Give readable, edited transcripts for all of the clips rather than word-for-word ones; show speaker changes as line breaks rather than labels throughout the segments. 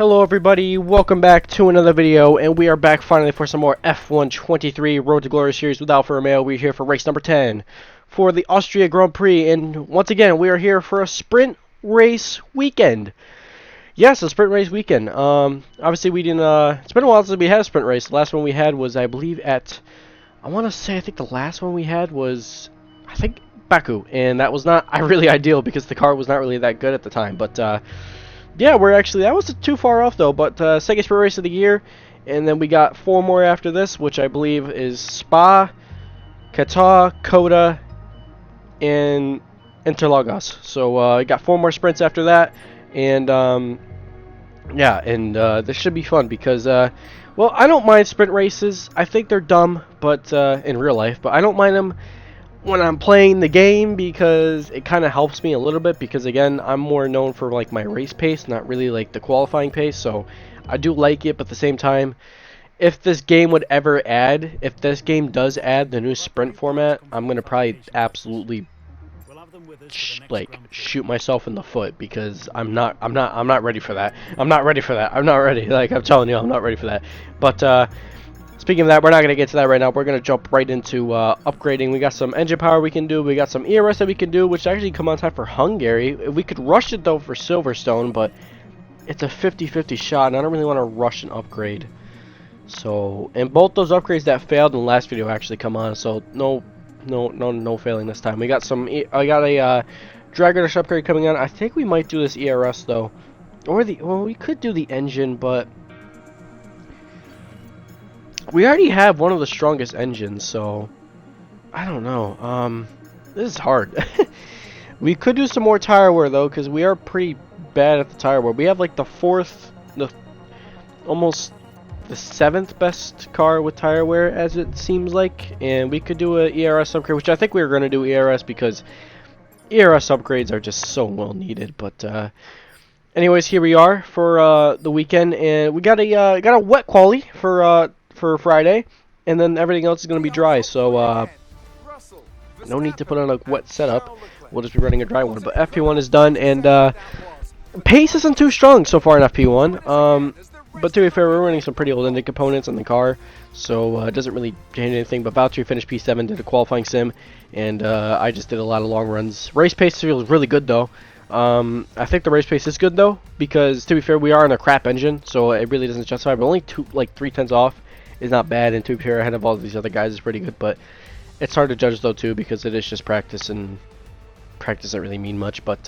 Hello everybody, welcome back to another video, and we are back finally for some more F123 Road to Glory series with Alfa Romeo. We're here for race number 10 for the Austria Grand Prix, and once again, we are here for a sprint race weekend. Yes, a sprint race weekend. Obviously we didn't, it's been a while since we had a sprint race. The last one we had was, I believe, I think the last one we had was, Baku, and that was not really ideal because the car was not really that good at the time, but, yeah, that wasn't too far off though, but second sprint race of the year, and then we got 4 more after this, which I believe is Spa, Qatar, Coda, and Interlagos. So we got 4 more sprints after that, and this should be fun because, well, I don't mind sprint races. I think they're dumb, but in real life, but I don't mind them when I'm playing the game because it kind of helps me a little bit because, again, I'm more known for like my race pace, not really like the qualifying pace, so I do like it, but at the same time, if this game does add the new sprint format, I'm going to probably absolutely shoot myself in the foot because I'm not ready for that. I'm not ready. Like, I'm telling you, I'm not ready for that. But speaking of that, we're not going to get to that right now. We're going to jump right into upgrading. We got some engine power we can do. We got some ERS that we can do, which actually come on time for Hungary. We could rush it, though, for Silverstone, but it's a 50-50 shot, and I don't really want to rush an upgrade. So, and both those upgrades that failed in the last video actually come on, so no failing this time. I got a drag rush upgrade coming on. I think we might do this ERS, though. Well, we could do the engine, but we already have one of the strongest engines, so I don't know. This is hard. We could do some more tire wear though, because we are pretty bad at the tire wear. We have like almost the 7th best car with tire wear, as it seems like, and we could do a ERS upgrade, which I think we were going to do ERS because ERS upgrades are just so well needed. But anyways, here we are for the weekend, and we got a wet quali for Friday, and then everything else is going to be dry, so no need to put on a wet setup. We'll just be running a dry one. But FP1 is done, and pace isn't too strong so far in FP1. But to be fair, we're running some pretty old engine components in the car, so it doesn't really change anything. But Valtteri finished P7, did a qualifying sim, and I just did a lot of long runs. Race pace feels really good though. I think the race pace is good though, because to be fair, we are on a crap engine, so it really doesn't justify. But only 3/10 off is not bad, and to be fair, ahead of all of these other guys is pretty good. But it's hard to judge though too, because it is just practice, and practice doesn't really mean much. But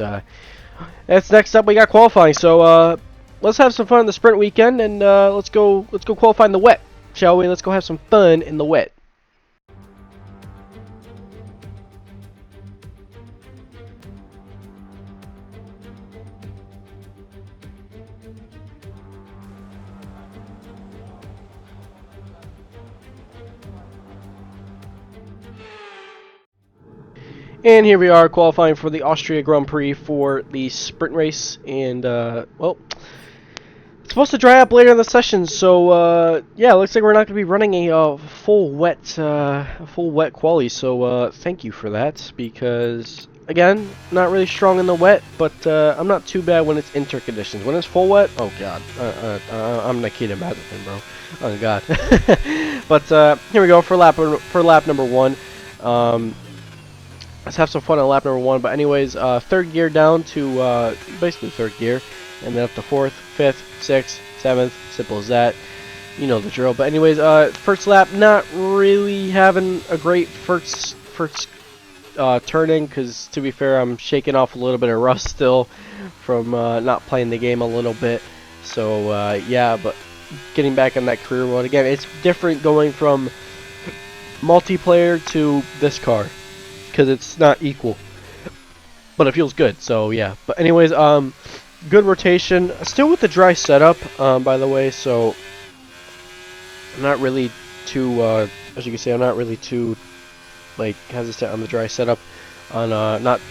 that's next up. We got qualifying, so let's have some fun in the sprint weekend, and let's go qualify in the wet, shall we? Let's go have some fun in the wet. And here we are qualifying for the Austria Grand Prix for the sprint race, and well, it's supposed to dry up later in the session, so yeah, looks like we're not going to be running a full wet quali. So thank you for that, because again, not really strong in the wet, but I'm not too bad when it's inter conditions. When it's full wet, oh god, I'm Nikita Mazepin, bro. Oh god. But here we go for lap number 1. Let's have some fun on lap number 1. But anyways, 3rd gear down to basically 3rd gear, and then up to 4th, 5th, 6th, 7th. Simple as that. You know the drill. But anyways, first lap, not really having a great first turning, because to be fair, I'm shaking off a little bit of rust still from not playing the game a little bit. So yeah, but getting back on that career mode again. It's different going from multiplayer to this car, because it's not equal, but it feels good. So yeah, but anyways, good rotation, still with the dry setup, by the way, so I'm not really too as you can see, I'm not really too like hesitant on the dry setup on not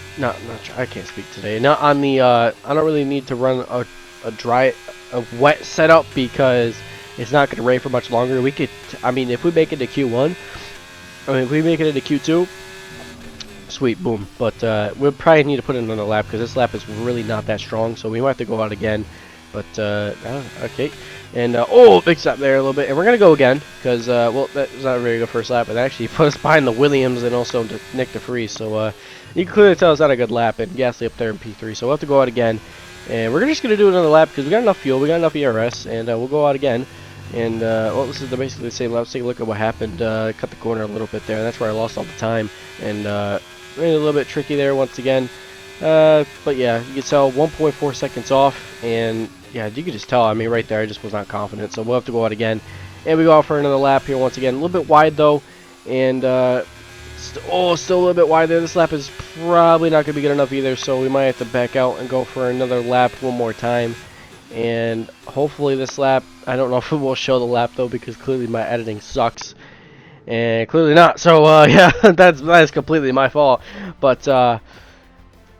I can't speak today, not on the I don't really need to run a wet setup, because it's not going to rain for much longer. We could, I mean, if we make it to Q1, if we make it into Q2, sweet, boom. But we'll probably need to put in another lap, because this lap is really not that strong, so we might have to go out again But, okay. And, oh, big stop there a little bit. And we're going to go again because, well, that was not a very good first lap. It actually put us behind the Williams and also Nick DeFries. So, you can clearly tell it's not a good lap. And Gasly up there in P3. So, we'll have to go out again. And we're just going to do another lap because we got enough fuel. We got enough ERS. And we'll go out again. And, well, this is basically the same lap. Let's take a look at what happened. Cut the corner a little bit there. That's where I lost all the time. And, made it a little bit tricky there once again. But yeah, you can tell 1.4 seconds off, and yeah, you can just tell, I mean, right there, I just was not confident, so we'll have to go out again, and we go out for another lap here once again, a little bit wide though, and, still a little bit wide there. This lap is probably not going to be good enough either, so we might have to back out and go for another lap one more time, and hopefully this lap, I don't know if it will show the lap though, because clearly my editing sucks, and clearly not, so, yeah, that is completely my fault, but,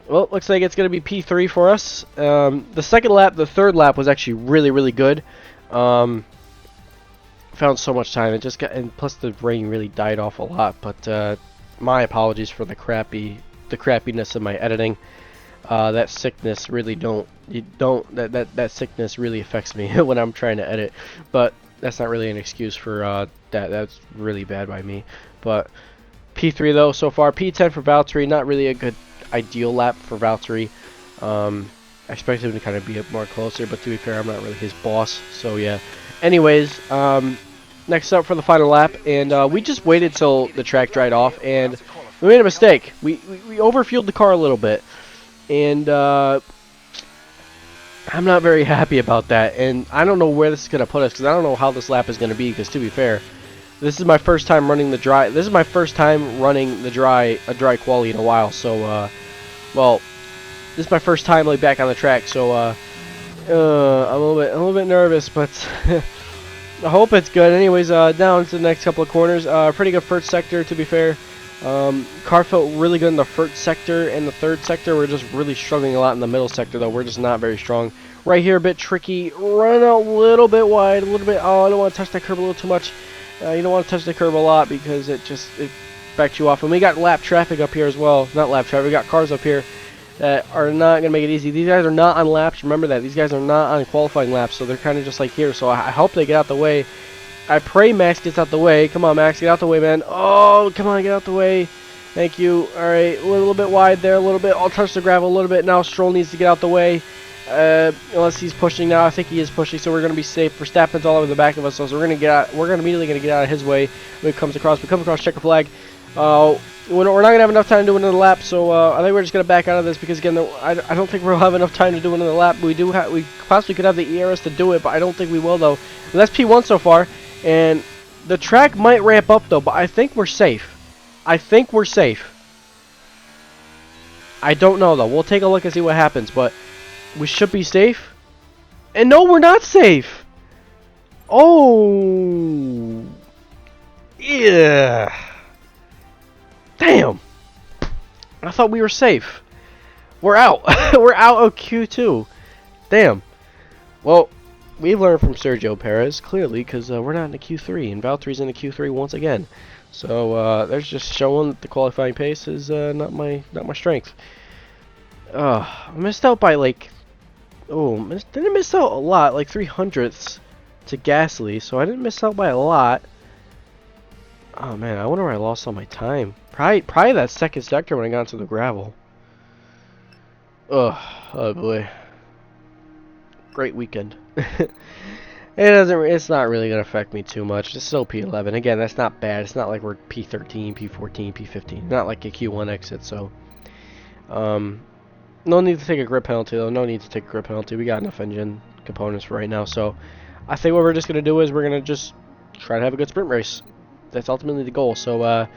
well, looks like it's going to be P3 for us. The third lap was actually really, really good. Found so much time. It just got, and plus the rain really died off a lot. But my apologies for the crappiness of my editing. That sickness really that sickness really affects me when I'm trying to edit. But that's not really an excuse for that. That's really bad by me. But P3 though so far. P10 for Valtteri. Not really a good ideal lap for Valtteri. I expected him to kind of be more closer, but to be fair, I'm not really his boss, so yeah. Anyways, next up for the final lap, and we just waited till the track dried off, and we made a mistake. We overfueled the car a little bit, and I'm not very happy about that, and I don't know where this is going to put us, because I don't know how this lap is going to be, because to be fair, this is my first time running the dry. This is my first time running the dry quali in a while. So, well, this is my first time like back on the track. So, I'm a little bit nervous, but I hope it's good. Anyways, down to the next couple of corners. Pretty good first sector, to be fair. Car felt really good in the first sector and the third sector. We're just really struggling a lot in the middle sector, though. We're just not very strong. Right here, a bit tricky. Run a little bit wide, a little bit. Oh, I don't want to touch that curb a little too much. You don't want to touch the curb a lot because it backs you off. And we got lap traffic up here as well. Not lap traffic. We got cars up here that are not going to make it easy. These guys are not on laps. Remember that. These guys are not on qualifying laps, so they're kind of just like here. So I hope they get out the way. I pray Max gets out the way. Come on, Max. Get out the way, man. Oh, come on. Get out the way. Thank you. All right. A little bit wide there. A little bit. I'll touch the gravel a little bit. Now Stroll needs to get out the way. Unless he's pushing now. I think he is pushing, so we're going to be safe. Verstappen's all over the back of us, so we're going to get out. We're immediately going to get out of his way when it comes across. We come across checker flag. We're not going to have enough time to do another lap, so I think we're just going to back out of this because again, I don't think we'll have enough time to do another lap. We possibly could have the ERS to do it, but I don't think we will though. And that's P1 so far, and the track might ramp up though, but I think we're safe. I think we're safe. I don't know though. We'll take a look and see what happens, but we should be safe. And no, we're not safe. Oh. Yeah. Damn. I thought we were safe. We're out. We're out of Q2. Damn. Well, we've learned from Sergio Perez, clearly, because we're not in the Q3, and Valtteri's in the Q3 once again. So, there's just showing that the qualifying pace is not my strength. I missed out by, like... Oh, didn't miss out a lot, like 300ths to Gasly, so I didn't miss out by a lot. Oh man, I wonder where I lost all my time. Probably that second sector when I got into the gravel. Oh boy. Great weekend. It's not really gonna affect me too much. It's still P11. Again, that's not bad. It's not like we're P13, P14, P15. Not like a Q1 exit, so no need to take a grip penalty, though. No need to take a grip penalty. We got enough engine components for right now. So I think what we're just going to do is we're going to just try to have a good sprint race. That's ultimately the goal. So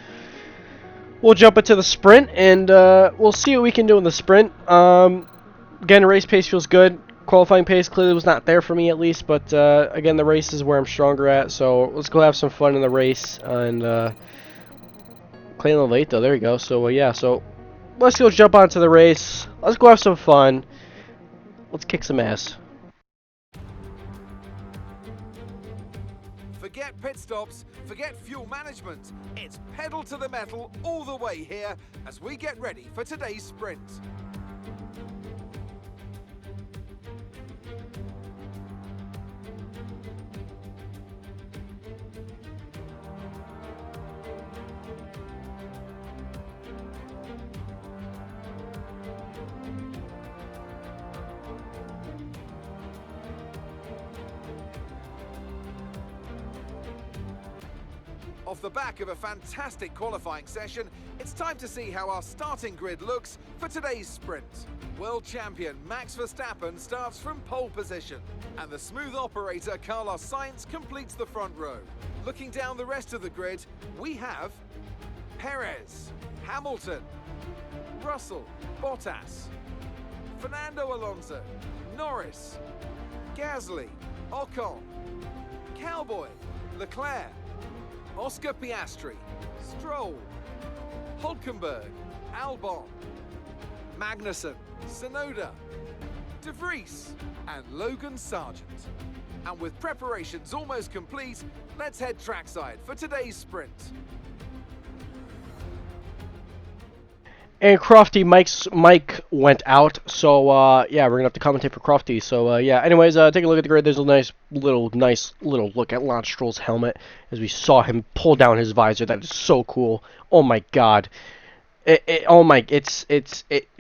we'll jump into the sprint, and we'll see what we can do in the sprint. Again, the race pace feels good. Qualifying pace clearly was not there for me, at least. But, again, the race is where I'm stronger at. So let's go have some fun in the race. And clean late, though. There you go. So, yeah. So let's go jump onto the race. Let's go have some fun. Let's kick some ass.
Forget pit stops, forget fuel management. It's pedal to the metal all the way here as we get ready for today's sprint. Off the back of a fantastic qualifying session, it's time to see how our starting grid looks for today's sprint. World champion Max Verstappen starts from pole position, and the smooth operator Carlos Sainz completes the front row. Looking down the rest of the grid, we have Perez, Hamilton, Russell, Bottas, Fernando Alonso, Norris, Gasly, Ocon, Cowboy, Leclerc, Oscar Piastri, Stroll, Hulkenberg, Albon, Magnussen, Tsunoda, De Vries, and Logan Sargent. And with preparations almost complete, let's head trackside for today's sprint.
And Crofty Mike went out, so yeah, we're gonna have to commentate for Crofty. So yeah, anyways, take a look at the grid. There's a nice little look at Lance Stroll's helmet as we saw him pull down his visor. That is so cool. Oh my God, it's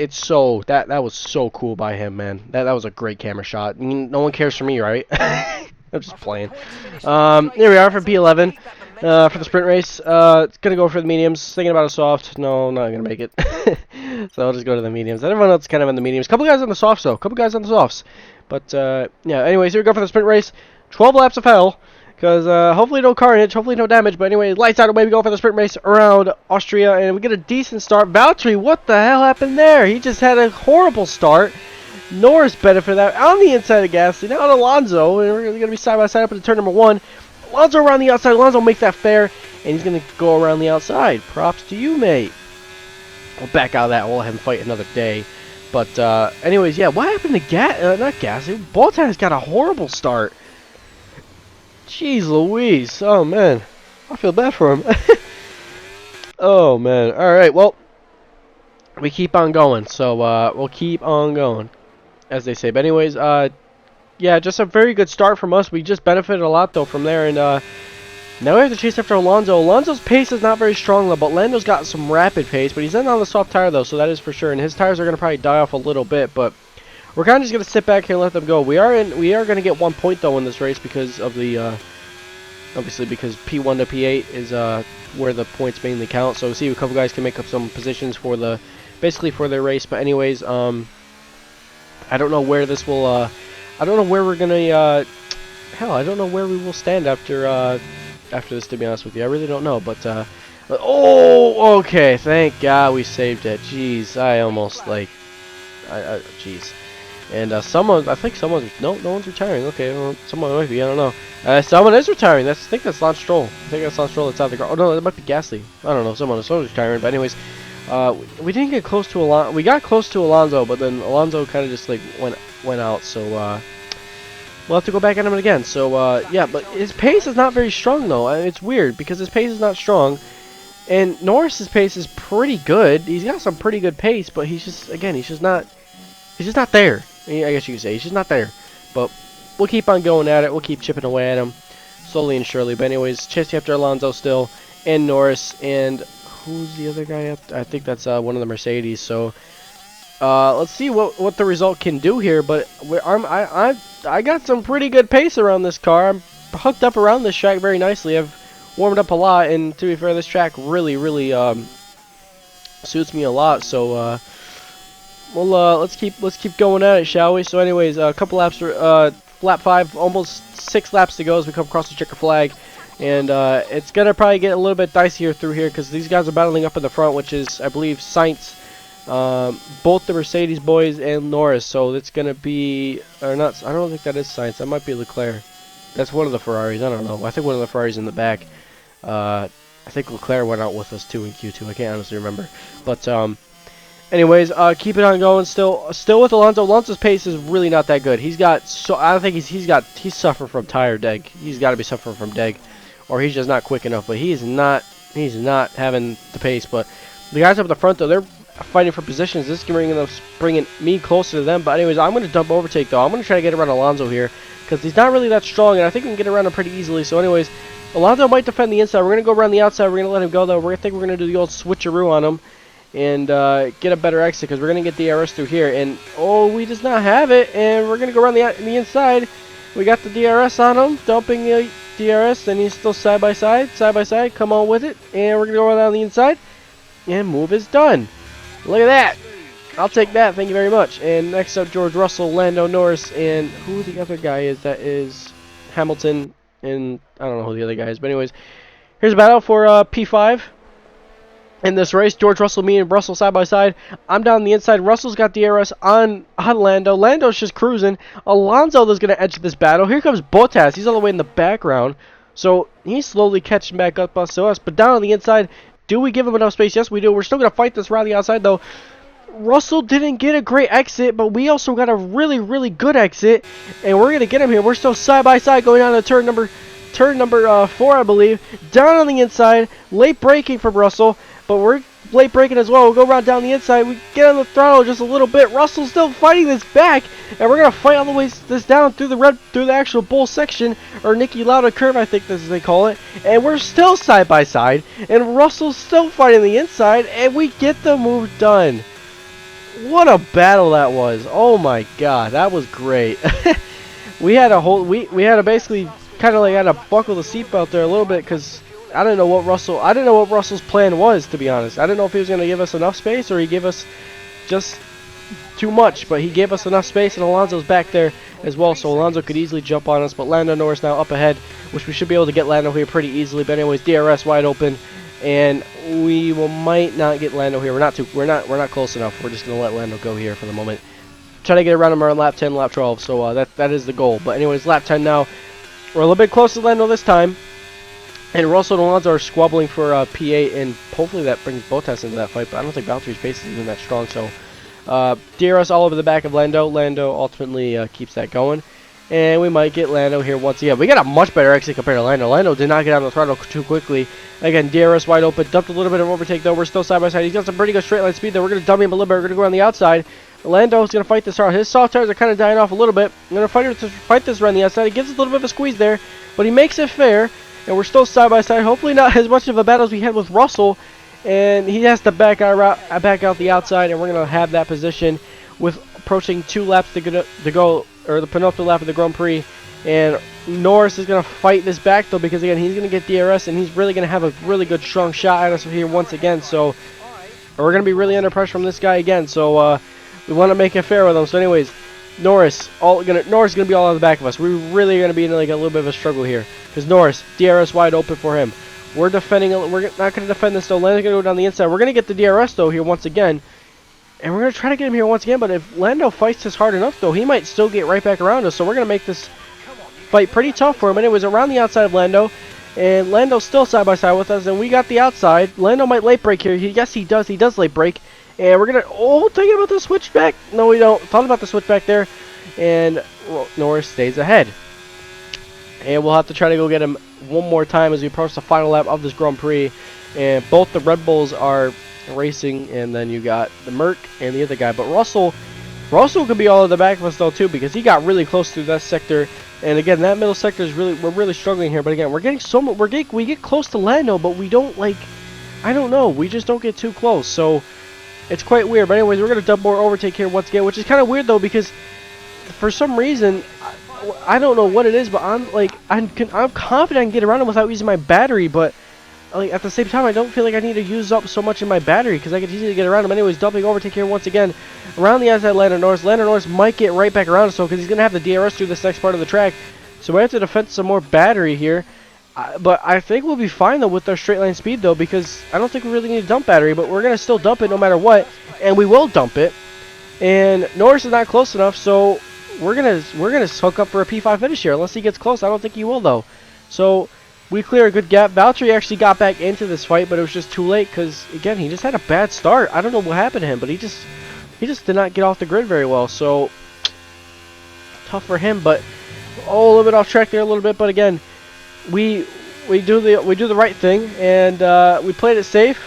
so that was so cool by him, man. That was a great camera shot. I mean, no one cares for me, right? I'm just playing. Here we are for P11 for the sprint race. It's gonna go for the mediums. Thinking about a soft. No, not gonna make it. So I'll just go to the mediums. And everyone else is kind of in the mediums. Couple guys on the softs though. Couple guys on the softs. But yeah. Anyways, here we go for the sprint race. 12 laps of hell. Because hopefully no carnage, hopefully no damage. But anyway, lights out, away we go for the sprint race around Austria, and we get a decent start. Valtteri, what the hell happened there? He just had a horrible start. Norris benefited that on the inside of Gasly. Now on Alonso, and we're going to be side by side up into turn number 1. Alonso around the outside. Alonso make that fair, and he's going to go around the outside. Props to you, mate. We'll back out of that. We'll let him fight another day. But anyways, yeah, what happened to not Gasly? Bottas got a horrible start. Jeez Louise. Oh, man. I feel bad for him. Oh, man. All right, well, we keep on going. So we'll keep on going, as they say. But anyways, yeah, just a very good start from us. We just benefited a lot, though, from there. And now we have to chase after Alonso. Alonso's pace is not very strong, though, but Lando's got some rapid pace. But he's in on the soft tire, though, so that is for sure. And his tires are going to probably die off a little bit, but we're kind of just going to sit back here and let them go. We are going to get 1 point, though, in this race because of the, obviously, because P1 to P8 is where the points mainly count. So see, a couple guys can make up some positions for the, basically for their race. But anyways, I don't know where this will, I don't know where we're going to, hell, I don't know where we will stand after this, to be honest with you. I really don't know, but, oh, okay, thank God we saved it. Jeez, I almost, like, jeez. And someone, I think someone, no one's retiring. Okay, well, someone might be, I don't know. Someone is retiring. I think that's Lance Stroll. I think that's Lance Stroll that's out the car. Oh no, that might be Gasly. I don't know. Someone's retiring. But anyways, we didn't get close to Alonso. We got close to Alonso, but then Alonso kind of just like went out. So we'll have to go back at him again. So yeah, but his pace is not very strong though. It's weird because his pace is not strong, and Norris's pace is pretty good. He's got some pretty good pace, but he's just not there. I guess you could say he's just not there. But we'll keep on going at it. We'll keep chipping away at him slowly and surely. But anyways, chasing after Alonso still, and Norris, and who's the other guy up? I think that's one of the Mercedes. So let's see what the result can do here. But I got some pretty good pace around this car. I'm hooked up around this track very nicely. I've warmed up a lot, and to be fair, this track really suits me a lot. So well, let's keep going at it, shall we? So anyways, a couple laps, lap 5, almost 6 laps to go as we come across the checker flag. And it's going to probably get a little bit dicier through here because these guys are battling up in the front, which is, I believe, Sainz, both the Mercedes boys and Norris. So it's going to be, or not, I don't think that is Sainz. That might be Leclerc. That's one of the Ferraris. I don't know. I think one of the Ferraris in the back. I think Leclerc went out with us too in Q2. I can't honestly remember. But anyways, keep it on going. Still with Alonso. Alonso's pace is really not that good. He's got I don't think he's suffering from tire deg. He's got to be suffering from deg, or he's just not quick enough. But he's not having the pace. But the guys up at the front though, they're fighting for positions. This is bringing me closer to them. But anyways, I'm gonna dump overtake though. I'm gonna try to get around Alonso here because he's not really that strong, and I think we can get around him pretty easily. So anyways, Alonso might defend the inside. We're gonna go around the outside. We're gonna let him go though. We're gonna do the old switcheroo on him and get a better exit because we're going to get DRS through here. And, oh, we does not have it. And we're going to go around the inside. We got the DRS on him, dumping DRS, and he's still side by side, come on with it, and we're going to go around the inside, and move is done. Look at that. I'll take that, thank you very much. And next up, George Russell, Lando Norris, and who the other guy is, that is Hamilton, and I don't know who the other guy is, but anyways, here's a battle for P5. In this race, George Russell, me, and Russell side by side. I'm down the inside. Russell's got DRS on Lando. Lando's just cruising. Alonso is going to edge this battle. Here comes Bottas. He's all the way in the background. So he's slowly catching back up to us. But down on the inside, do we give him enough space? Yes, we do. We're still going to fight this around the outside, though. Russell didn't get a great exit, but we also got a really, really good exit. And we're going to get him here. We're still side by side going down to turn number 4, I believe. Down on the inside. Late braking from Russell. But we're late braking as well. We'll go around down the inside. We get on the throttle just a little bit. Russell's still fighting this back, and we're gonna fight all the way this down through the actual bull section, or Niki Lauda curve, I think this is they call it. And we're still side by side, and Russell's still fighting the inside, and we get the move done. What a battle that was! Oh my God, that was great. we had to basically kind of like had to buckle the seatbelt there a little bit because I didn't know what Russell's plan was, to be honest. I didn't know if he was going to give us enough space or he gave us just too much, but he gave us enough space, and Alonso's back there as well, so Alonso could easily jump on us. But Lando Norris now up ahead, which we should be able to get Lando here pretty easily. But anyways, DRS wide open, and we might not get Lando here. We're not close enough. We're just going to let Lando go here for the moment. Try to get around him around lap 10, lap 12. So that is the goal. But anyways, lap 10 now. We're a little bit closer to Lando this time. And Russell and Alonso are squabbling for P8, and hopefully that brings Bottas into that fight, but I don't think Valtteri's pace is even that strong, so DRS all over the back of Lando. Lando ultimately keeps that going, and we might get Lando here once again. We got a much better exit compared to Lando. Lando did not get on the throttle too quickly. Again, DRS wide open, dumped a little bit of overtake, though. We're still side by side. He's got some pretty good straight line speed, though. We're going to dummy him a little bit. We're going to go around the outside. Lando's going to fight this hard. His soft tires are kind of dying off a little bit. I'm going to fight this around the outside. He gives us a little bit of a squeeze there, but he makes it fair. And we're still side by side. Hopefully not as much of a battle as we had with Russell. And he has to back out the outside, and we're going to have that position with approaching 2 laps to go, or the penultimate lap of the Grand Prix. And Norris is going to fight this back, though, because, again, he's going to get DRS, and he's really going to have a really good, strong shot at us here once again. So we're going to be really under pressure from this guy again. So we want to make it fair with him. So anyways, Norris is gonna be all on the back of us. We're really gonna be in like a little bit of a struggle here because Norris, DRS wide open for him. We're defending. We're not gonna defend this though. Lando's gonna go down the inside. We're gonna get the DRS though here once again, and we're gonna try to get him here once again. But if Lando fights this hard enough though, he might still get right back around us. So we're gonna make this fight pretty tough for him. And it was around the outside of Lando, and Lando's still side by side with us, and we got the outside. Lando might late brake here. Yes, he does. He does late brake. And we're going to, thinking about the switchback. No, we don't. Thought about the switchback there. And Norris stays ahead. And we'll have to try to go get him one more time as we approach the final lap of this Grand Prix. And both the Red Bulls are racing. And then you got the Merc and the other guy. But Russell could be all in the back of us though too, because he got really close to that sector. And again, that middle sector is we're really struggling here. But again, we're getting so much. We get close to Lando, but we don't I don't know. We just don't get too close. So it's quite weird. But anyways, we're going to double overtake here once again, which is kind of weird though, because for some reason, I don't know what it is, but I'm confident I can get around him without using my battery, but at the same time, I don't feel like I need to use up so much in my battery because I can easily get around him. Anyways, doubling overtake here once again around the outside. Lando Norris might get right back around us though, because he's going to have the DRS through this next part of the track, so we have to defend some more battery here. But I think we'll be fine though with our straight line speed though, because I don't think we really need to dump battery, but we're gonna still dump it no matter what, and we will dump it. And Norris is not close enough, so we're gonna hook up for a P5 finish here. Unless he gets close, I don't think he will though. So we clear a good gap. Valtteri actually got back into this fight, but it was just too late because again he just had a bad start. I don't know what happened to him, but he just did not get off the grid very well. So tough for him, but a little bit off track there a little bit. But again, we do the right thing, and we played it safe.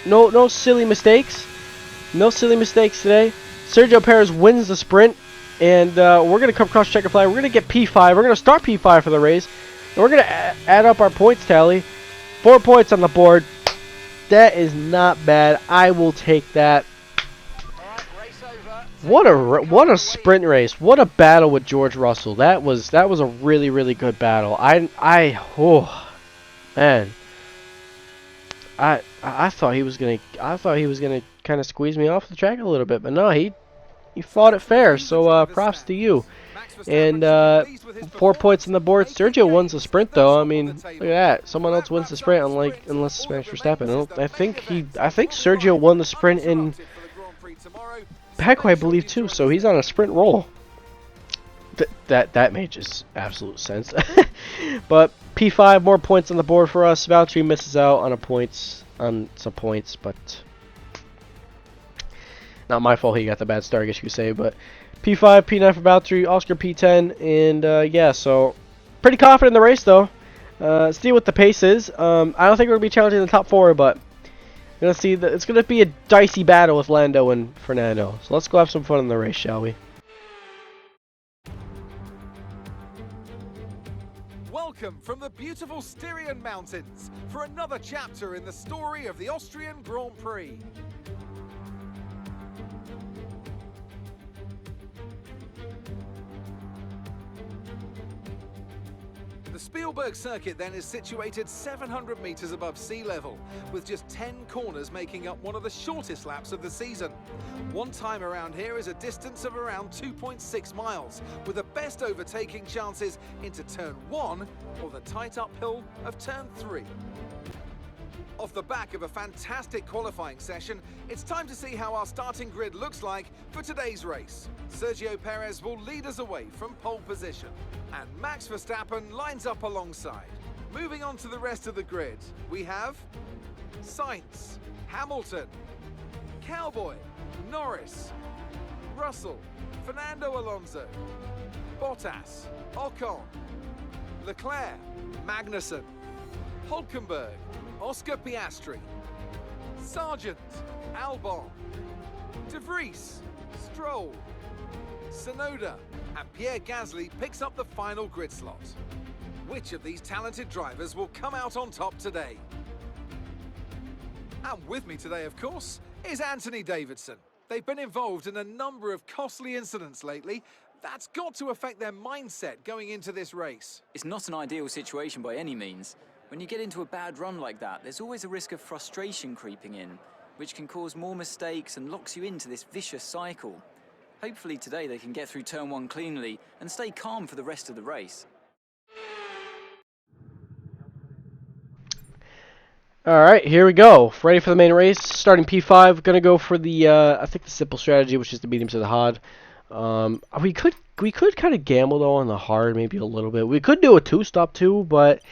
No silly mistakes. No silly mistakes today. Sergio Perez wins the sprint, and we're gonna come cross checker flag. We're gonna get P5. We're gonna start P5 for the race, and we're gonna add up our points tally. 4 points on the board. That is not bad. I will take that. What a sprint race. What a battle with George Russell. That was a really good battle. Oh man. I thought he was gonna kind of squeeze me off the track a little bit, but no, he fought it fair. So props to you. And 4 points on the board. Sergio wins the sprint though. I mean, look at that. Someone else wins the sprint, unless it's Max Verstappen. I think Sergio won the sprint in Baku, I believe too. So he's on a sprint roll. That made just absolute sense. But P5, more points on the board for us. Valtteri misses out on some points, but not my fault. He got the bad start, I guess you could say. But P5, P9 for Valtteri, Oscar P10, and yeah, so pretty confident in the race though. See what the pace is. I don't think we're gonna be challenging the top 4, but we're gonna see that it's gonna be a dicey battle with Lando and Fernando. So let's go have some fun in the race, shall we?
Welcome from the beautiful Styrian Mountains for another chapter in the story of the Austrian Grand Prix. The Spielberg circuit then is situated 700 meters above sea level, with just 10 corners making up one of the shortest laps of the season. One time around here is a distance of around 2.6 miles, with the best overtaking chances into turn 1 or the tight uphill of turn 3. Off the back of a fantastic qualifying session, it's time to see how our starting grid looks like for today's race. Sergio Perez will lead us away from pole position, and Max Verstappen lines up alongside. Moving on to the rest of the grid, we have Sainz, Hamilton, Cowboy, Norris, Russell, Fernando Alonso, Bottas, Ocon, Leclerc, Magnussen, Hulkenberg, Oscar Piastri, Sargent, Albon, De Vries, Stroll, Tsunoda, and Pierre Gasly picks up the final grid slot. Which of these talented drivers will come out on top today? And with me today, of course, is Anthony Davidson. They've been involved in a number of costly incidents lately. That's got to affect their mindset going into this race.
It's not an ideal situation by any means. When you get into a bad run like that, there's always a risk of frustration creeping in, which can cause more mistakes and locks you into this vicious cycle. Hopefully today they can get through turn 1 cleanly and stay calm for the rest of the race.
Alright, here we go. Ready for the main race. Starting P5. Gonna go for the, I think the simple strategy, which is the medium to the hard. We could kind of gamble, though, on the hard, maybe a little bit. We could do a 2-stop, too, but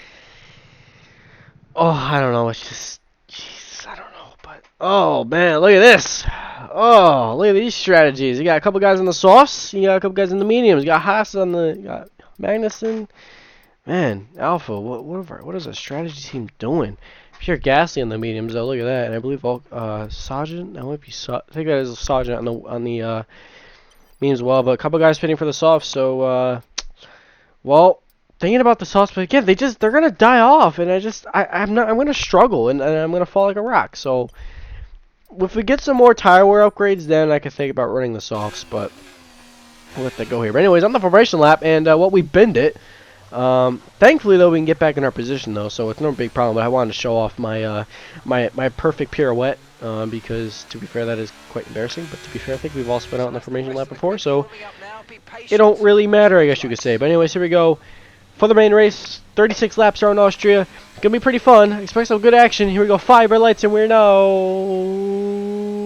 oh, I don't know. It's just, jeez, I don't know. But oh man, look at this. Oh, look at these strategies. You got a couple guys in the softs. You got a couple guys in the mediums. You got Haas on the. You got Magnussen. Man, Alpha. What is our strategy team doing? Pierre Gasly on the mediums. Though, look at that. And I believe Sargent. That might be. I think that is Sargent on the mediums as well. But a couple guys pitting for the softs. So well. Thinking about the sauce, but again, they're gonna die off, and I'm gonna struggle, and I'm gonna fall like a rock. So if we get some more tire wear upgrades, then I can think about running the softs, but we'll let that go here. But anyways, on the formation lap, and we binned it. Thankfully, though, we can get back in our position, though, so it's no big problem. But I wanted to show off my my perfect pirouette, because to be fair, that is quite embarrassing. But to be fair, I think we've all spun out in the formation lap before, so it don't really matter, I guess you could say. But anyways, here we go. For the main race, 36 laps around Austria. Gonna be pretty fun. Expect some good action. Here we go. 5 red lights, and we're now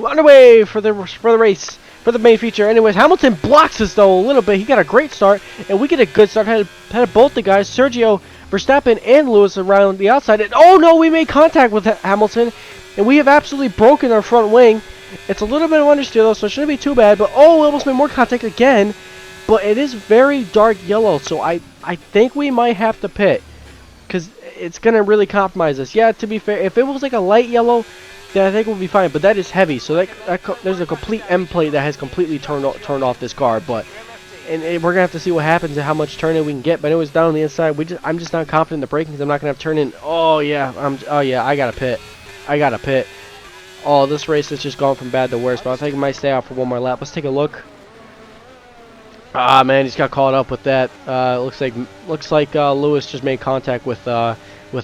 underway for the race, for the main feature. Anyways, Hamilton blocks us though a little bit. He got a great start, and we get a good start. Had both the guys, Sergio, Verstappen, and Lewis around the outside. And oh no, we made contact with Hamilton, and we have absolutely broken our front wing. It's a little bit of understeer though, so it shouldn't be too bad. But oh, we almost made more contact again. But it is very dark yellow, so I think we might have to pit, because it's going to really compromise us. Yeah, to be fair, if it was like a light yellow, then I think we'll be fine. But that is heavy, so there's a complete end plate that has completely turned off this car. But and we're going to have to see what happens and how much turn-in we can get. But it was down on the inside. I'm just not confident in the braking, because I'm not going to have turn-in. Oh, yeah, I got to pit. Oh, this race has just gone from bad to worse, but I think I might stay out for one more lap. Let's take a look. Ah man, he's got caught up with that. Looks like Lewis just made contact with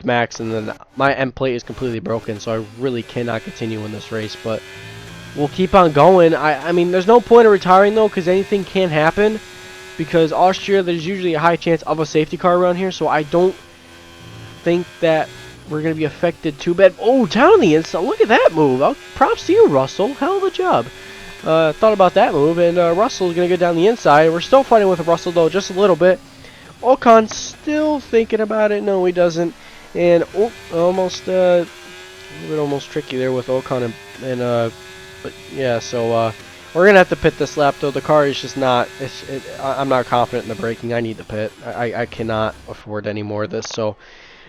Max, and then my end plate is completely broken, so I really cannot continue in this race. But we'll keep on going. I mean, there's no point of retiring though, because anything can happen. Because Austria, there's usually a high chance of a safety car around here, so I don't think that we're gonna be affected too bad. Oh, down on the inside! Look at that move. Props to you, Russell. Hell of a job. Thought about that move, and Russell's going to go down the inside. We're still fighting with Russell, though, just a little bit. Ocon's still thinking about it. No, he doesn't. And almost a bit almost tricky there with Ocon but yeah. So we're going to have to pit this lap, though. The car is just not. I'm not confident in the braking. I need the pit. I cannot afford any more of this. So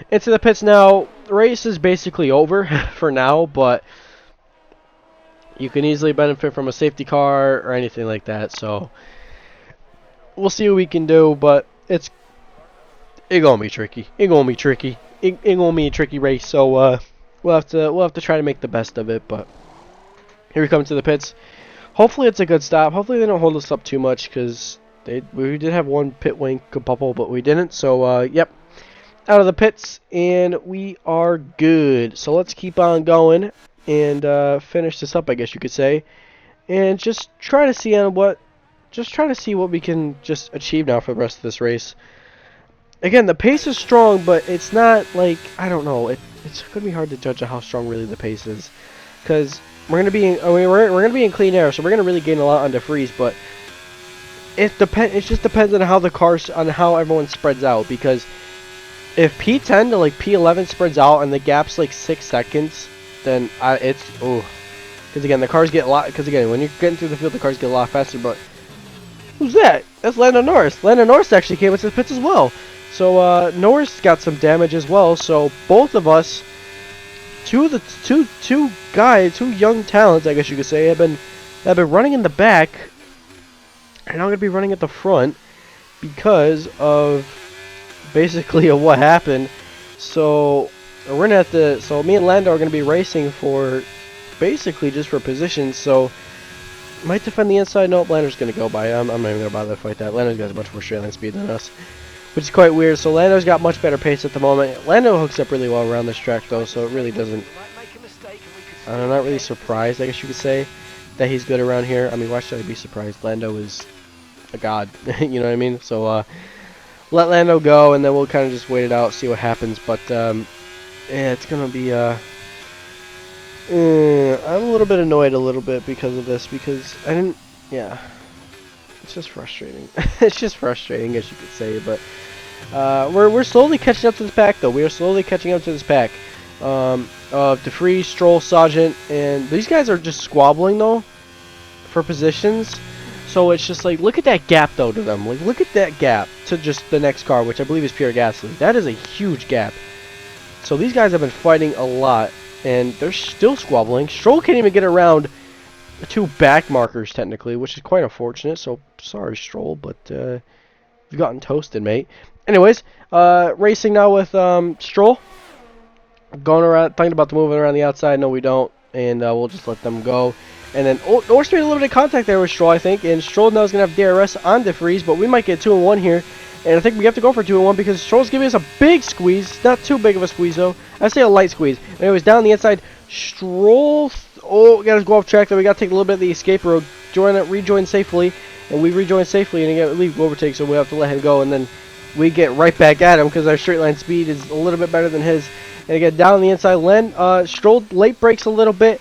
into the pits now. The race is basically over for now, but you can easily benefit from a safety car or anything like that. So we'll see what we can do, but it gonna be tricky. It gonna be tricky. It gonna be a tricky race. So we'll have to try to make the best of it. But here we come to the pits. Hopefully it's a good stop. Hopefully they don't hold us up too much, because we did have one pit wing couple, but we didn't. So yep, out of the pits, and we are good. So let's keep on going and finish this up, I guess you could say, and just try to see what we can just achieve now for the rest of this race. Again, the pace is strong, but it's not like, I don't know, it's gonna be hard to judge how strong really the pace is, because we're gonna be in clean air, so we're gonna really gain a lot on DeFreeze, but it just depends on how everyone spreads out, because if P10 to like P11 spreads out and the gap's like 6 seconds, then because again the cars get a lot. Because again, when you're getting through the field, the cars get a lot faster. But who's that? That's Lando Norris. Lando Norris actually came into the pits as well. So Norris got some damage as well. So both of us, two young talents, I guess you could say, have been running in the back, and I'm gonna be running at the front because of basically what happened. So we're gonna have to. So me and Lando are gonna be racing for basically just for position. So might defend the inside. Nope, Lando's gonna go by. I'm not even gonna bother to fight that. Lando's got much more straight line speed than us, which is quite weird. So Lando's got much better pace at the moment. Lando hooks up really well around this track though, so it really doesn't. I'm not really surprised, I guess you could say, that he's good around here. I mean, why should I be surprised? Lando is a god. You know what I mean? So let Lando go, and then we'll kind of just wait it out, see what happens. But yeah, it's gonna be I'm a little bit annoyed because of this, because I didn't. Yeah, it's just frustrating. It's just frustrating, I guess you could say. But we're slowly catching up to this pack, though. We are slowly catching up to this pack. DeFreeze, Stroll, Sargent, and these guys are just squabbling though for positions. So it's just like, look at that gap though to them. Like, look at that gap to just the next car, which I believe is Pierre Gasly. That is a huge gap. So these guys have been fighting a lot, and they're still squabbling. Stroll can't even get around the two back markers technically, which is quite unfortunate. So sorry, Stroll, but you've gotten toasted, mate. Anyways, racing now with Stroll. Going around, thinking about the moving around the outside. No, we don't, and we'll just let them go. And then Norris made a little bit of contact there with Stroll, I think, and Stroll now is going to have DRS on DeFreeze, but we might get 2-1 here. And I think we have to go for 2-1 because Stroll's giving us a big squeeze. Not too big of a squeeze, though. I say a light squeeze. Anyways, down the inside, Stroll. We got to go off track, though. We got to take a little bit of the escape road. Rejoin safely. And we rejoin safely, and again, leave overtake, so we have to let him go. And then we get right back at him because our straight line speed is a little bit better than his. And again, down the inside, Stroll late brakes a little bit.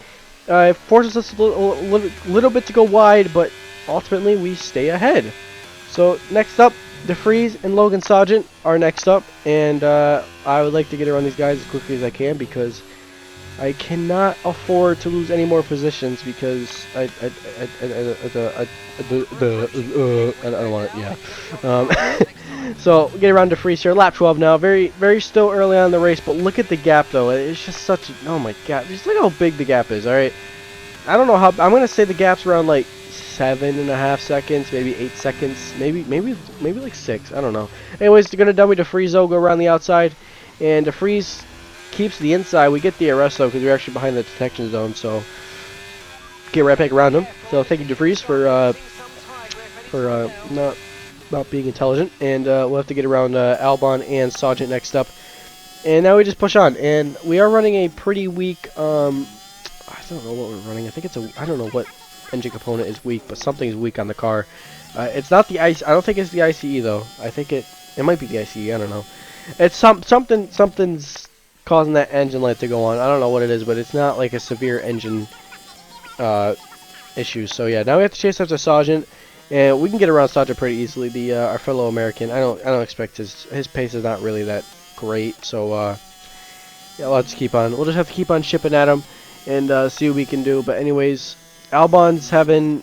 Forces us a little bit to go wide, but ultimately we stay ahead. So next up, DeFreeze and Logan Sargent are next up, and I would like to get around these guys as quickly as I can because I cannot afford to lose any more positions because I don't want it. Yeah. So get around DeFreeze here, lap 12 now. Very still early on in the race, but look at the gap though. It's just such. Oh my god! Just look how big the gap is. All right. I don't know how. I'm gonna say the gap's around like 7.5 seconds, maybe 8 seconds, maybe like 6. I don't know. Anyways, they're gonna dummy DeFreeze though, go around the outside, and DeFreeze keeps the inside. We get the arrest though because we're actually behind the detection zone, so get right back around him. So thank you DeFreeze for not about being intelligent, and we'll have to get around Albon and Sargent next up. And now we just push on, and we are running a pretty weak, I don't know what we're running. I think it's I don't know what engine component is weak, but something is weak on the car. It's not the ICE. I don't think it's the ICE though. I think it might be the ICE. I don't know. It's something's causing that engine light to go on. I don't know what it is, but it's not like a severe engine issue. So yeah, now we have to chase after Sargent, and we can get around Sargent pretty easily. The our fellow American. I don't expect his pace is not really that great. So yeah, let's keep on. We'll just have to keep on shipping at him and see what we can do. But anyways, Albon's having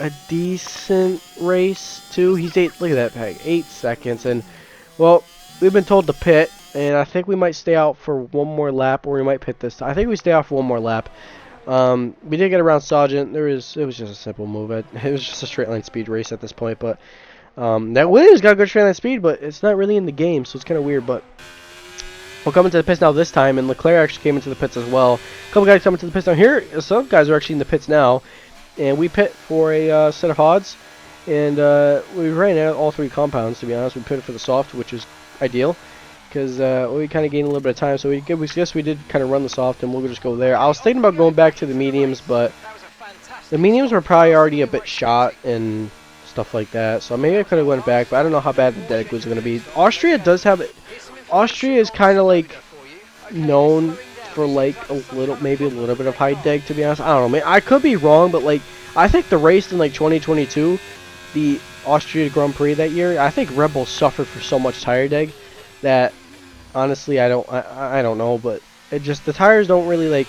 a decent race too. He's look at that pack, 8 seconds, and well, we've been told to pit, and I think we might stay out for one more lap, or we might pit this time. I think we stay out for one more lap. We did get around Sargent. It was just a simple move. It was just a straight line speed race at this point, but that Williams got good straight line speed, but it's not really in the game, so it's kind of weird. But we'll come into the pits now this time, and Leclerc actually came into the pits as well. A couple guys coming to the pits now. Here, some guys are actually in the pits now, and we pit for a set of odds, and we ran out all 3 compounds, to be honest. We pitted for the soft, which is ideal, because we kind of gained a little bit of time, so we guess we did kind of run the soft, and we'll just go there. I was thinking about going back to the mediums, but the mediums were probably already a bit shot and stuff like that, so maybe I could have went back, but I don't know how bad the deck was going to be. Austria is kind of like known for like maybe a little bit of high deg, to be honest. I don't know, man. I could be wrong, but like I think the race in like 2022, the Austria Grand Prix that year, I think Red Bull suffered for so much tire deg that honestly I don't know, but it just, the tires don't really like,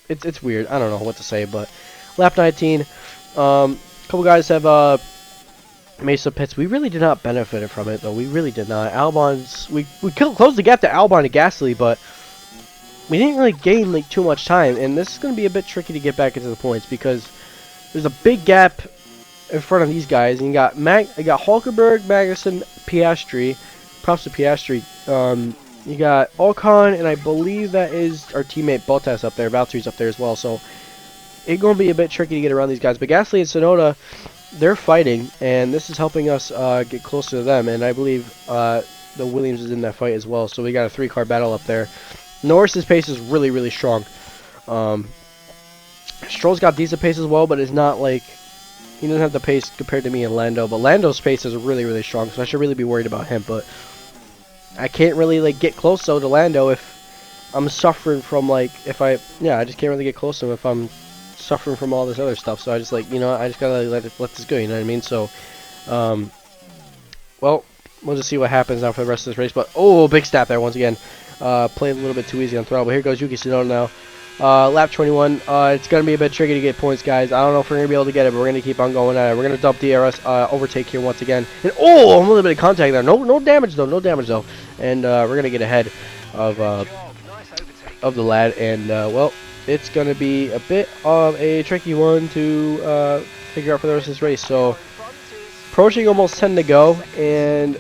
it's weird. I don't know what to say, but lap 19, couple guys have made some pits. We really did not benefit from it though. We really did not. Albon's, we closed the gap to Albon and Gasly, but we didn't really gain like too much time, and this is going to be a bit tricky to get back into the points because there's a big gap in front of these guys, and you got Hulkenberg, Magnussen, Piastri. Props to Piastri. You got Ocon, and I believe that is our teammate Bottas up there. Valtteri's up there as well, so it's going to be a bit tricky to get around these guys. But Gasly and Tsunoda, they're fighting, and this is helping us get closer to them, and I believe the Williams is in that fight as well, so we got a 3-car battle up there. Norris's pace is really, really strong. Stroll's got decent pace as well, but it's not like, he doesn't have the pace compared to me and Lando, but Lando's pace is really, really strong, so I should really be worried about him, but I can't really like get close though to Lando if I'm suffering from like, I just can't really get close to him if I'm suffering from all this other stuff, so I just like, I just gotta let this go, you know what I mean? So, well, we'll just see what happens now for the rest of this race, but, oh, big snap there once again. Played a little bit too easy on throttle, but here goes Yuki Tsunoda now. Lap 21, it's going to be a bit tricky to get points, guys. I don't know if we're going to be able to get it, but we're going to keep on going at it. We're going to dump DRS overtake here once again. And, oh, a little bit of contact there. No damage, though. No damage, though. And we're going to get ahead of the lad. And, well, it's going to be a bit of a tricky one to figure out for the rest of this race. So, approaching almost 10 to go. And,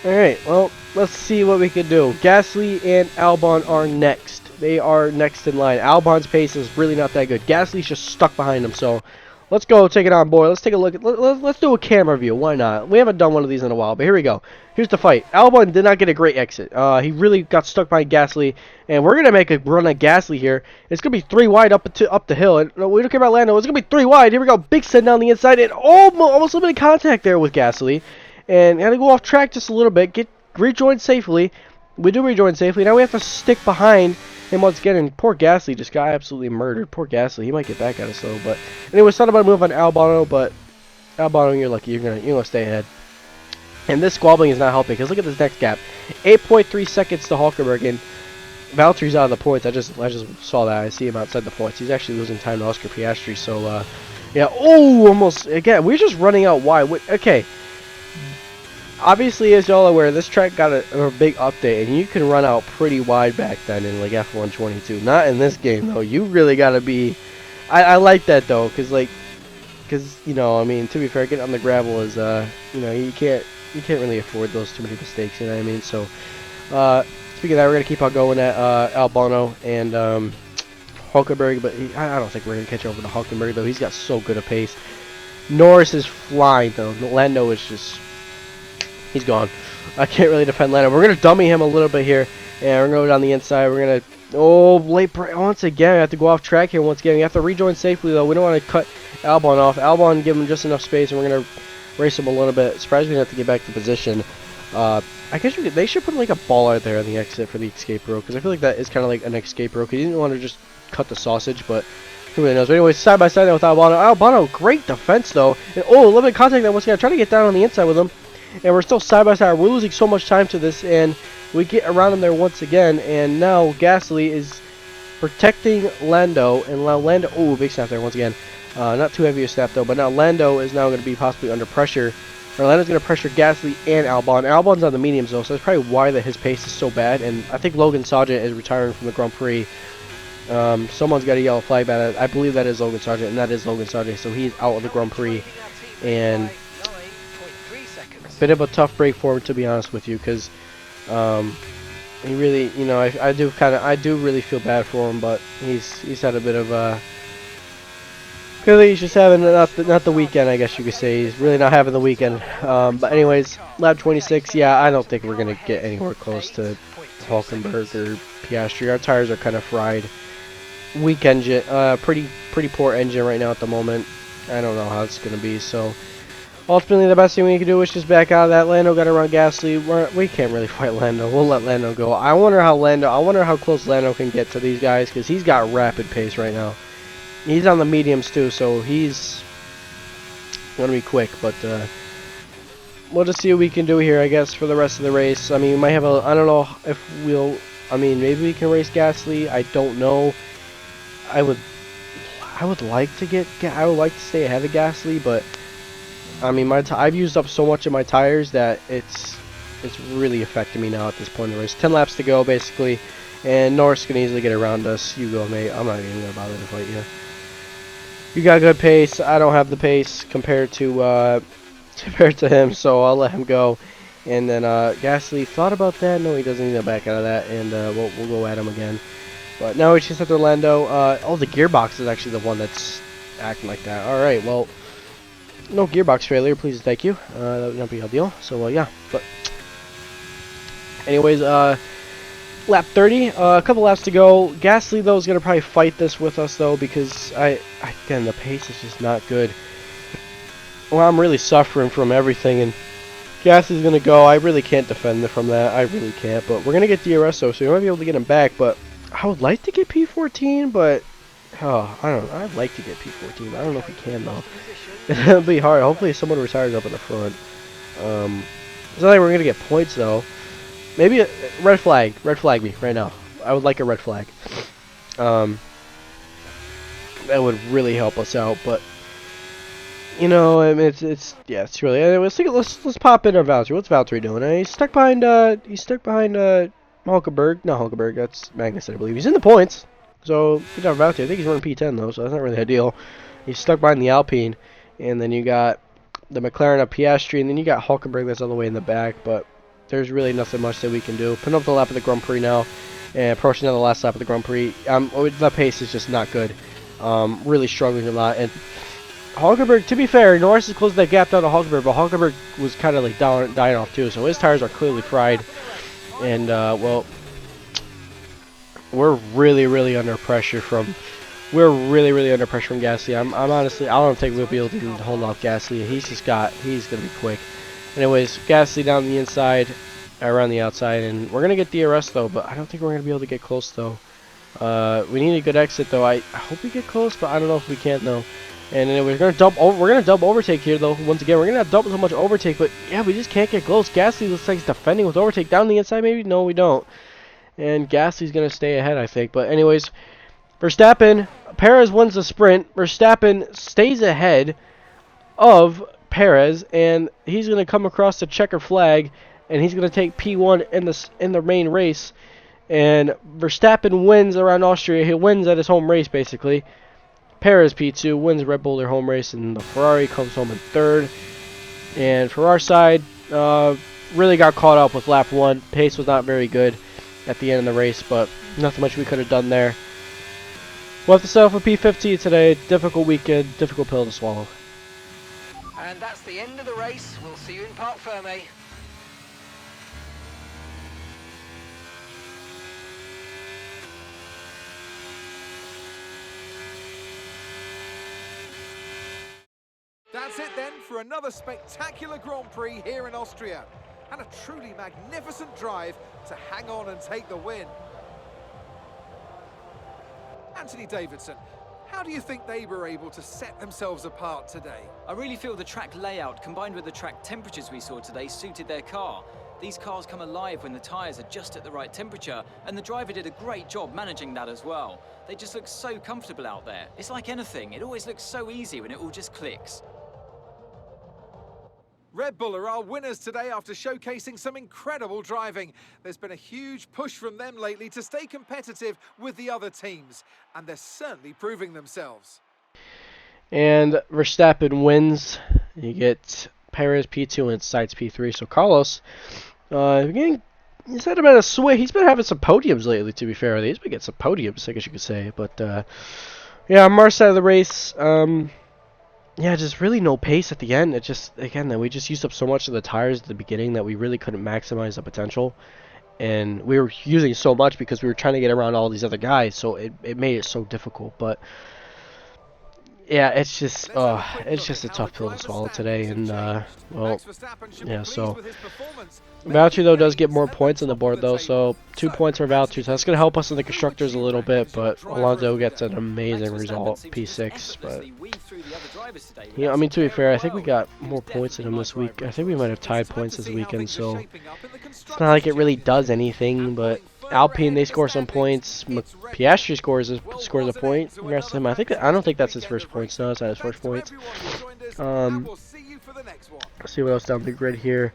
Alright, well, let's see what we can do. Gasly and Albon are next. They are next in line. Albon's pace is really not that good. Gasly's just stuck behind him, so let's go take it on board. Let's take a look at, let's do a camera view. Why not? We haven't done one of these in a while, but here we go. Here's the fight. Albon did not get a great exit. He really got stuck behind Gasly, and we're going to make a run at Gasly here. It's going to be 3 wide up the hill, and we don't care about Lando. It's going to be 3 wide. Here we go. Big send down the inside, and almost a little bit of contact there with Gasly. And had to go off track just a little bit, rejoin safely. We do rejoin safely. Now we have to stick behind him once again, and poor Gasly just got absolutely murdered. Poor Gasly, he might get back at us though. But anyway, it's not about a move on Albano, but Albano, you're lucky. You're gonna stay ahead. And this squabbling is not helping, because look at this next gap, 8.3 seconds to Hulkenberg, and Valtteri's out of the points. I just saw that. I see him outside the points. He's actually losing time to Oscar Piastri. So yeah. Oh, almost again. We're just running out wide. Okay. Obviously, as y'all are aware, this track got a big update, and you can run out pretty wide back then in like F1 22. Not in this game though. You really gotta be. I like that though, cause I mean, to be fair, getting on the gravel is you can't really afford those too many mistakes. You know what I mean? So, speaking of that, we're gonna keep on going at Albano and Hulkenberg, but I don't think we're gonna catch over to Hulkenberg though. He's got so good a pace. Norris is flying though. Lando is just, he's gone. I can't really defend Lando. We're gonna dummy him a little bit here, and we're gonna go down the inside. We're gonna, oh, late break once again. We have to go off track here once again. We have to rejoin safely though. We don't want to cut Albon off. Albon, give him just enough space, and we're gonna race him a little bit. Surprised we didn't have to get back to position. I guess they should put like a ball out there on the exit for the escape road, because I feel like that is kind of like an escape road. Because he didn't want to just cut the sausage, but who really knows. But anyways, side by side there with Albano. Albano, great defense though. And oh, limited contact there once again. Trying to get down on the inside with him, and we're still side by side. We're losing so much time to this, and we get around him there once again. And now Gasly is protecting Lando, and Lando. Oh, big snap there once again. Not too heavy a snap though, but now Lando is now going to be possibly under pressure. Orlando's going to pressure Gasly and Albon. Albon's on the mediums though, so that's probably why his pace is so bad. And I think Logan Sargent is retiring from the Grand Prix. Someone's got a yellow flag by that. I believe that is Logan Sargent, and that is Logan Sargent, so he's out of the Grand Prix. And bit of a tough break for him, to be honest with you, because he really, you know, I do really feel bad for him, but he's had a bit of clearly he's just having not the weekend, I guess you could say. He's really not having the weekend. But anyways, lap 26. Yeah, I don't think we're gonna get anywhere close to Hulkenberg or Piastri. Our tires are kind of fried. Weak engine, pretty poor engine right now at the moment. I don't know how it's gonna be. So ultimately, the best thing we can do is just back out of that. Lando got to run Gasly. We can't really fight Lando. We'll let Lando go. I wonder how close Lando can get to these guys, because he's got rapid pace right now. He's on the mediums too, so he's gonna be quick. But we'll just see what we can do here, I guess, for the rest of the race. I mean, we might have I don't know if we'll. I mean, maybe we can race Gasly. I don't know. I would like to I would like to stay ahead of Gasly, but I mean, I've used up so much of my tires that it's really affecting me now at this point in the race. 10 laps to go, basically, and Norris can easily get around us. You go, mate. I'm not even gonna bother to fight you. You got good pace. I don't have the pace compared to him, so I'll let him go. And then Gasly thought about that. No, he doesn't need to back out of that, and we'll go at him again. But now we just have to Orlando. Oh, the gearbox is actually the one that's acting like that. All right, well, no gearbox failure, please, thank you. That would not be a deal. So yeah, but anyways, lap 30, a couple laps to go. Gasly though is gonna probably fight this with us though, because again, the pace is just not good. Well, I'm really suffering from everything, and Gasly's gonna go. I really can't defend from that. I really can't. But we're gonna get DRS though, so we might be able to get him back. But I would like to get P14, but oh, I don't know. I'd like to get P14. I don't know if we can though. It'll be hard. Hopefully someone retires up in the front. It's not like we're gonna get points though. Maybe a red flag. Red flag me right now. I would like a red flag. That would really help us out. But you know, I mean, it's really. Anyway, let's pop in our Valtteri. What's Valtteri doing? He's stuck behind Hulkenberg. Not Hulkenberg. That's Magnus, I believe. He's in the points. So good job, Valtteri. I think he's running P10 though, so that's not really ideal. He's stuck behind the Alpine, and then you got the McLaren of Piastri, and then you got Hulkenberg that's all the way in the back. But there's really nothing much that we can do. Putting up the lap of the Grand Prix now, and approaching the last lap of the Grand Prix. The pace is just not good. Really struggling a lot. And Hulkenberg, to be fair, Norris has closed that gap down to Hulkenberg, but Hulkenberg was kind of like dying off too. So his tires are clearly fried. And well, we're really under pressure from. We're really under pressure from Gasly. I'm honestly, I don't think we'll be able to hold off Gasly. He's gonna be quick. Anyways, Gasly down the inside, around the outside, and we're gonna get DRS though, but I don't think we're gonna be able to get close though. We need a good exit though. I hope we get close, but I don't know if we can though. And then we're gonna double overtake here though. Once again, we're gonna have double so much overtake, but yeah, we just can't get close. Gasly looks like he's defending with overtake down the inside. Maybe no, we don't. And Gasly's gonna stay ahead, I think. But anyways, Verstappen, Perez wins the sprint. Verstappen stays ahead of Perez, and he's going to come across the checker flag, and he's going to take P1 in the main race. And Verstappen wins around Austria. He wins at his home race, basically. Perez P2 wins Red Bull their home race, and the Ferrari comes home in third. And for our side, really got caught up with lap 1. Pace was not very good at the end of the race, but nothing much we could have done there. We'll have to settle for P15 today. Difficult weekend, difficult pill to swallow.
And that's the end of the race. We'll see you in Parc Fermé.
That's it then for another spectacular Grand Prix here in Austria. And a truly magnificent drive to hang on and take the win. Anthony Davidson, how do you think they were able to set themselves apart today?
I really feel the track layout combined with the track temperatures we saw today suited their car. These cars come alive when the tyres are just at the right temperature, and the driver did a great job managing that as well. They just look so comfortable out there. It's like anything, it always looks so easy when it all just clicks.
Red Bull are our winners today after showcasing some incredible driving. There's been a huge push from them lately to stay competitive with the other teams, and they're certainly proving themselves.
And Verstappen wins. You get Perez P2 and Sainz P3. So Carlos, he's had about a swing. He's been having some podiums lately, to be fair. He's been getting some podiums, I guess you could say. But yeah, on our side of the race, yeah, just really no pace at the end. It just, again, we just used up so much of the tires at the beginning that we really couldn't maximize the potential. And we were using so much because we were trying to get around all these other guys, so it made it so difficult. But yeah, it's just a tough pill to swallow today. And well, yeah, so Valtteri though does get more points on the board though, so 2 points for Valtteri. So that's gonna help us in the constructors a little bit, but Alonso gets an amazing result, P6. But yeah, I mean, to be fair, I think we got more points than him this week. I think we might have tied points this weekend, so it's not like it really does anything. But Alpine, they score some points. Piastri scores a point. Congrats to him. I don't think that's his first points. No, it's not his first points. Let's see what else down the grid here.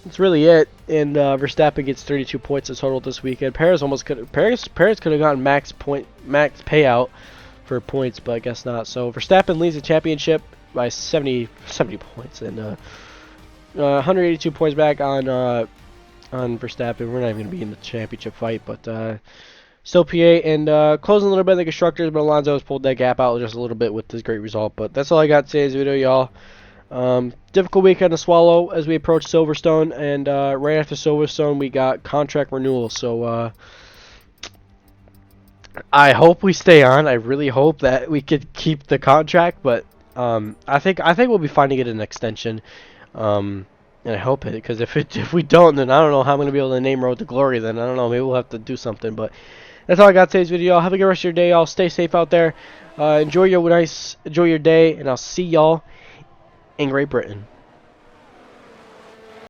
That's really it. And Verstappen gets 32 points in total this weekend. Perez could have gotten max payout for points, but I guess not. So Verstappen leads the championship by 70 points, and 182 points back on Verstappen. We're not even going to be in the championship fight, but still P8, and closing a little bit in the constructors, but Alonso has pulled that gap out just a little bit with this great result. But that's all I got today's video, y'all. Difficult weekend to swallow as we approach Silverstone, and right after Silverstone we got contract renewal. So I hope we stay on. I really hope that we could keep the contract, but I think we'll be fine to get an extension. And I hope it, because if we don't, then I don't know how I'm gonna be able to name Road to Glory. Then I don't know. Maybe we'll have to do something. But that's all I got today's video. Have a good rest of your day, y'all. Stay safe out there. Enjoy your day, and I'll see y'all in Great Britain.